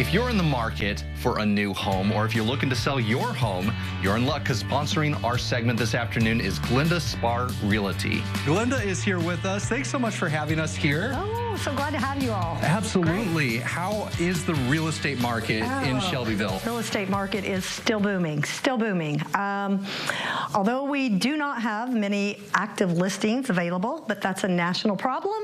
If you're in the market for a new home, or if you're looking to sell your home, you're in luck, because sponsoring our segment this afternoon is Glenda Sphar Realty. Glenda is here with us. Thanks so much for having us here. Oh, so glad to have you all. Absolutely. Great. How is the real estate market in Shelbyville? Real estate market is still booming, still booming. Although we do not have many active listings available, but that's a national problem,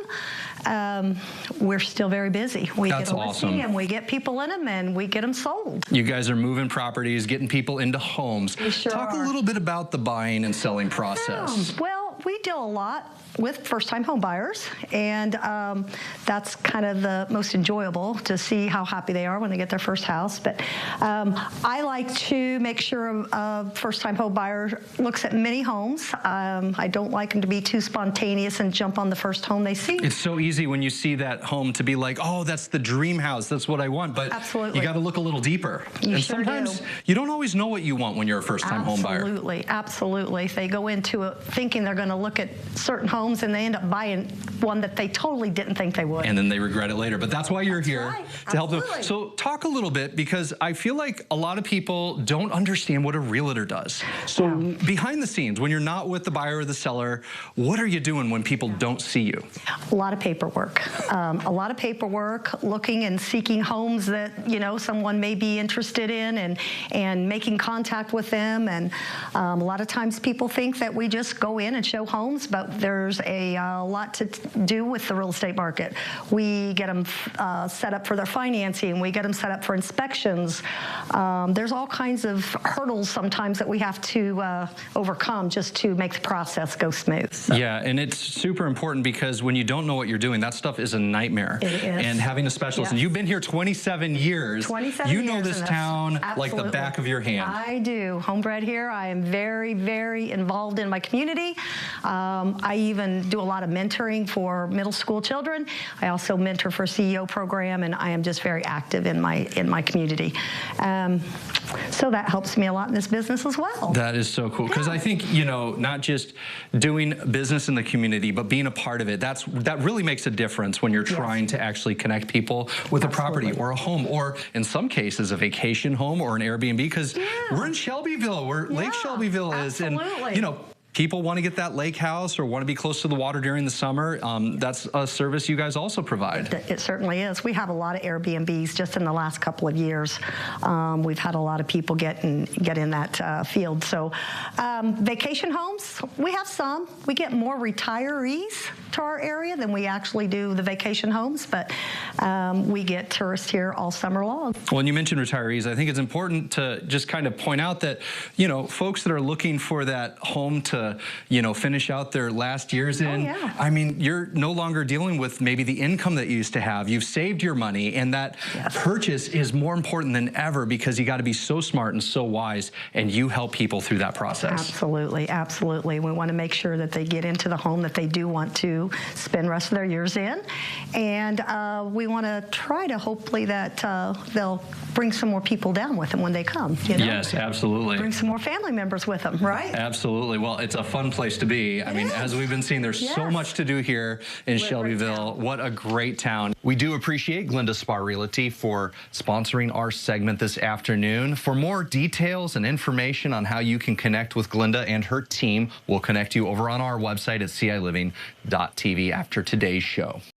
we're still very busy. We get a listing and we get people in them and we get them sold. You guys are moving properties, getting people into homes. We sure Talk a little bit about the buying and selling process. Well, we deal a lot with first-time home buyers, and that's kind of the most enjoyable, to see how happy they are when they get their first house. But I like to make sure a first-time home buyer looks at many homes. I don't like them to be too spontaneous and jump on the first home they see. It's so easy when you see that home to be like, oh, that's the dream house, that's what I want. But absolutely, you got to look a little deeper. And sure sometimes you don't always know what you want when you're a first-time home buyer. Absolutely, absolutely. If they go into it thinking they're going to look at certain homes, and they end up buying one that they totally didn't think they would. And then they regret it later. But that's why you're here to help them. So talk a little bit, because I feel like a lot of people don't understand what a realtor does. So behind the scenes, when you're not with the buyer or the seller, what are you doing when people don't see you? A lot of paperwork. A lot of paperwork, looking and seeking homes that, you know, someone may be interested in, and making contact with them. And a lot of times people think that we just go in and show homes, but there's a lot to do with the real estate market. We get them set up for their financing. We get them set up for inspections. There's all kinds of hurdles sometimes that we have to overcome just to make the process go smooth. So. Yeah, and it's super important, because when you don't know what you're doing, that stuff is a nightmare. It is. And having a specialist, and you've been here 27 years. 27 years. You know this town like the back of your hand. I do. Homebred here. I am very, very involved in my community. I even do a lot of mentoring for middle school children. I also mentor for a CEO program, and I am just very active in my community. So that helps me a lot in this business as well. That is so cool, because I think, you know, not just doing business in the community, but being a part of it, that really makes a difference when you're trying to actually connect people with a property or a home, or in some cases a vacation home or an Airbnb, because we're in Shelbyville, where Lake Shelbyville is, and you know, people want to get that lake house or want to be close to the water during the summer. That's a service you guys also provide. It certainly is. We have a lot of Airbnbs just in the last couple of years. We've had a lot of people get in that field. So vacation homes, we have some. We get more retirees to our area than we actually do the vacation homes, but we get tourists here all summer long. Well, and you mentioned retirees. I think it's important to just kind of point out that, you know, folks that are looking for that home to, you know, finish out their last years in. I mean, you're no longer dealing with maybe the income that you used to have. You've saved your money, and that purchase is more important than ever, because you got to be so smart and so wise, and you help people through that process. Absolutely, absolutely. We want to make sure that they get into the home that they do want to spend the rest of their years in, and we want to try to hopefully that they'll bring some more people down with them when they come. You know? Yes, absolutely. Bring some more family members with them, right? Absolutely. Well, it's a fun place to be. I mean, as we've been seeing, there's so much to do here in Shelbyville. What a great town. We do appreciate Glenda Sphar Realty for sponsoring our segment this afternoon. For more details and information on how you can connect with Glenda and her team, we'll connect you over on our website at ciLiving.tv after today's show.